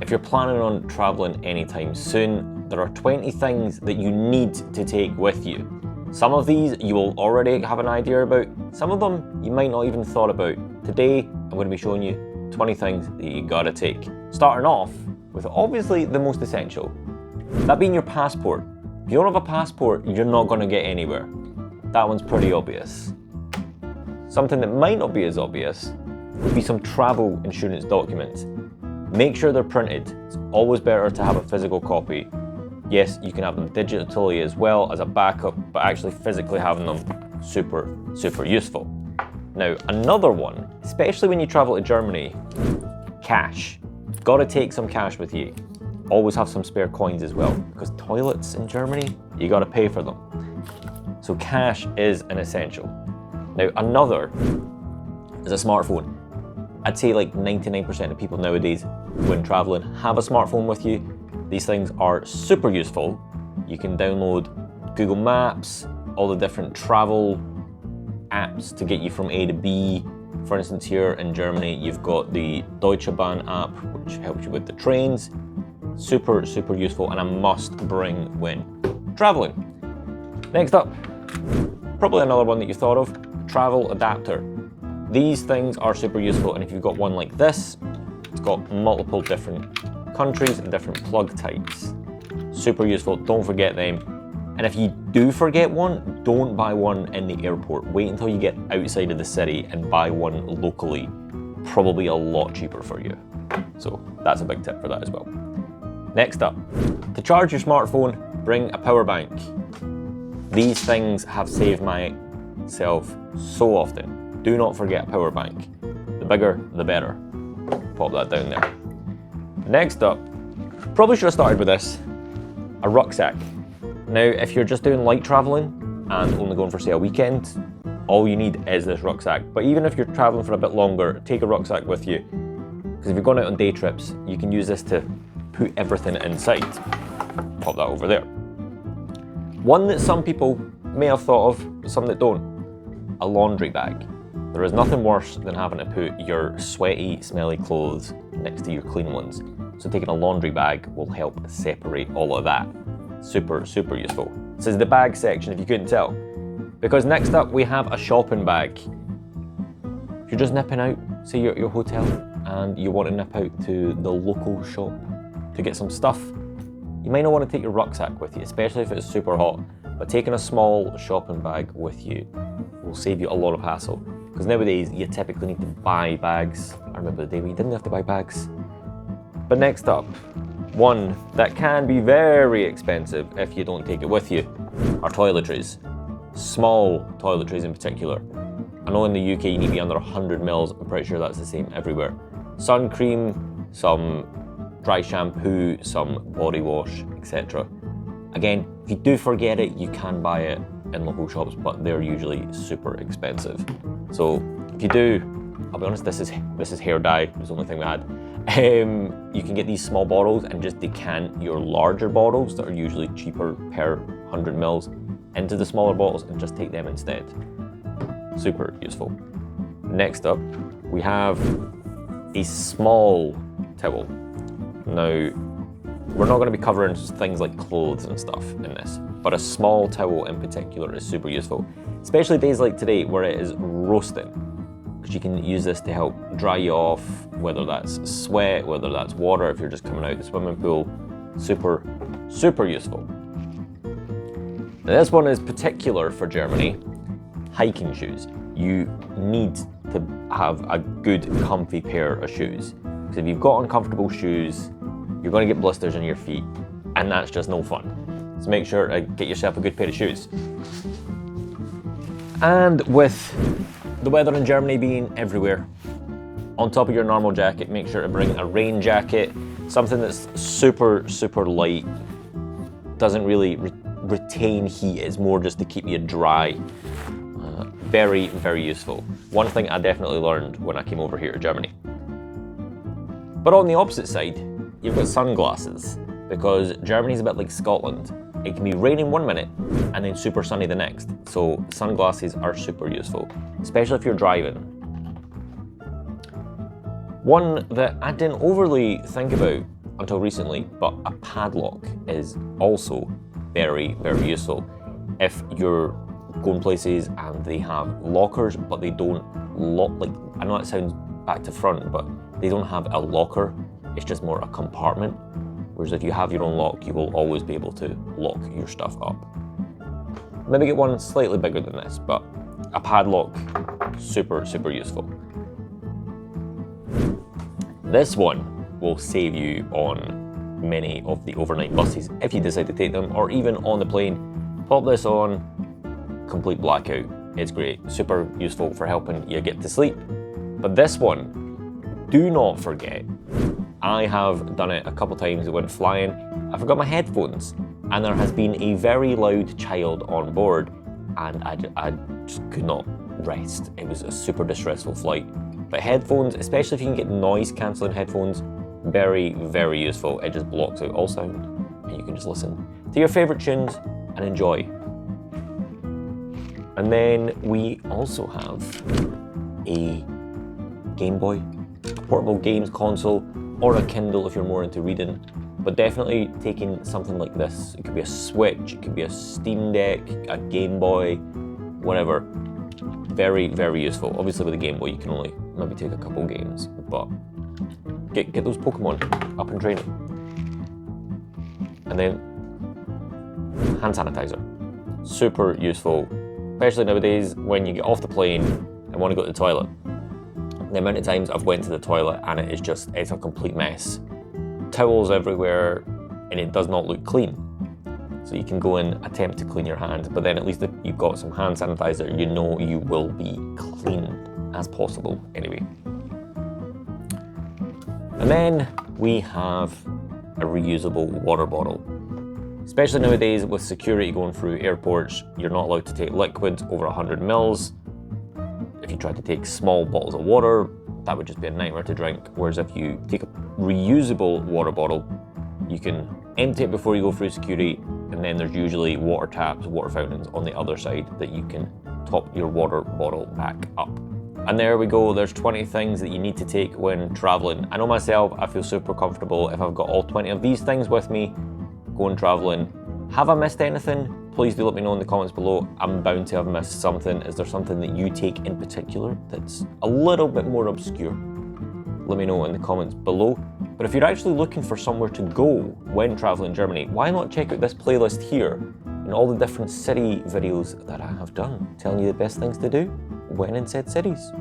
if you're planning on traveling anytime soon, there are 20 things that you need to take with you. Some of these you will already have an idea about, some of them you might not even thought about. Today, I'm going to be showing you 20 things that you gotta take. Starting off with obviously the most essential, that being your passport. If you don't have a passport, you're not gonna get anywhere. That one's pretty obvious. Something that might not be as obvious would be some travel insurance documents. Make sure they're printed. It's always better to have a physical copy. Yes, you can have them digitally as well as a backup, but actually physically having them, super useful. Now, another one, especially when you travel to Germany, cash. Gotta take some cash with you. Always have some spare coins as well, because toilets in Germany, you gotta pay for them. So cash is an essential. Now, another is a smartphone. I'd say like 99% of people nowadays, when traveling, have a smartphone with you. These things are super useful. You can download Google Maps, all the different travel apps to get you from A to B. For instance, here in Germany, you've got the Deutsche Bahn app, which helps you with the trains. Super useful and a must bring when traveling. Next up, probably another one that you thought of, travel adapter. These things are super useful, and if you've got one like this, it's got multiple different countries and different plug types. Super useful, don't forget them. And if you do forget one, don't buy one in the airport. Wait until you get outside of the city and buy one locally. Probably a lot cheaper for you. So that's a big tip for that as well. Next up, to charge your smartphone, bring a power bank. These things have saved myself so often. Do not forget a power bank. The bigger, the better. Pop that down there. Next up, probably should have started with this, a rucksack. Now, if you're just doing light traveling and only going for, say, a weekend, all you need is this rucksack. But even if you're traveling for a bit longer, take a rucksack with you. Because if you're going out on day trips, you can use this to put everything inside. Pop that over there. One that some people may have thought of, but some that don't, a laundry bag. There is nothing worse than having to put your sweaty, smelly clothes next to your clean ones. So taking a laundry bag will help separate all of that. Super useful. This is the bag section if you couldn't tell. Because next up we have a shopping bag. If you're just nipping out, say you're at your hotel and you want to nip out to the local shop to get some stuff, you might not want to take your rucksack with you, especially if it's super hot. But taking a small shopping bag with you will save you a lot of hassle. Because nowadays you typically need to buy bags. I remember the day when you didn't have to buy bags. But next up, one that can be very expensive if you don't take it with you, are toiletries. Small toiletries in particular. I know in the UK you need to be under 100 mils, I'm pretty sure that's the same everywhere. Sun cream, some dry shampoo, some body wash, etc. Again, if you do forget it, you can buy it in local shops, but they're usually super expensive. So if you do, I'll be honest, this is hair dye, it was the only thing we had. You can get these small bottles and just decant your larger bottles that are usually cheaper per 100 mils into the smaller bottles and just take them instead. Super useful. Next up, we have a small towel. Now, we're not going to be covering things like clothes and stuff in this, but a small towel in particular is super useful, especially days like today where it is roasting, because you can use this to help dry you off, whether that's sweat, whether that's water, if you're just coming out of the swimming pool. Super useful. Now this one is particular for Germany, hiking shoes. You need to have a good comfy pair of shoes, because if you've got uncomfortable shoes, you're going to get blisters on your feet, and that's just no fun. So make sure to get yourself a good pair of shoes. And with the weather in Germany being everywhere, on top of your normal jacket, make sure to bring a rain jacket, something that's super light, doesn't really retain heat, it's more just to keep you dry. Very useful. One thing I definitely learned when I came over here to Germany. But on the opposite side, you've got sunglasses, because Germany's a bit like Scotland. It can be raining one minute and then super sunny the next. So sunglasses are super useful, especially if you're driving. One that I didn't overly think about until recently, but a padlock is also very, very useful. If you're going places and they have lockers, but they don't lock, like, I know it sounds back to front, but they don't have a locker, it's just more a compartment. Whereas if you have your own lock, you will always be able to lock your stuff up. Maybe get one slightly bigger than this, but a padlock, super, super useful. This one will save you on many of the overnight buses if you decide to take them, or even on the plane. Pop this on, complete blackout. It's great, super useful for helping you get to sleep. But this one, do not forget. I have done it a couple times when flying. I forgot my headphones, and there has been a very loud child on board, and I just could not rest. It was a super distressful flight. But headphones, especially if you can get noise cancelling headphones, very, very useful. It just blocks out all sound, and you can just listen to your favorite tunes and enjoy. And then we also have a Game Boy, a portable games console, or a Kindle if you're more into reading. But definitely taking something like this. It could be a Switch, it could be a Steam Deck, a Game Boy, whatever. Very, very useful. Obviously with a Game Boy you can only maybe take a couple games, but get those Pokemon up and training. And then hand sanitizer. Super useful, especially nowadays when you get off the plane and want to go to the toilet. The amount of times I've went to the toilet and it's a complete mess. Towels everywhere, and it does not look clean. So you can go and attempt to clean your hands, but then at least if you've got some hand sanitizer, you know you will be clean as possible anyway. And then we have a reusable water bottle. Especially nowadays with security going through airports, you're not allowed to take liquids over 100 mils. If you try to take small bottles of water, that would just be a nightmare to drink. Whereas if you take a reusable water bottle, you can empty it before you go through security, and then there's usually water taps, water fountains on the other side that you can top your water bottle back up. And there we go, there's 20 things that you need to take when traveling. I know myself, I feel super comfortable if I've got all 20 of these things with me going traveling. Have I missed anything? Please do let me know in the comments below. I'm bound to have missed something. Is there something that you take in particular that's a little bit more obscure? Let me know in the comments below. But if you're actually looking for somewhere to go when traveling in Germany, why not check out this playlist here and all the different city videos that I have done, telling you the best things to do when in said cities.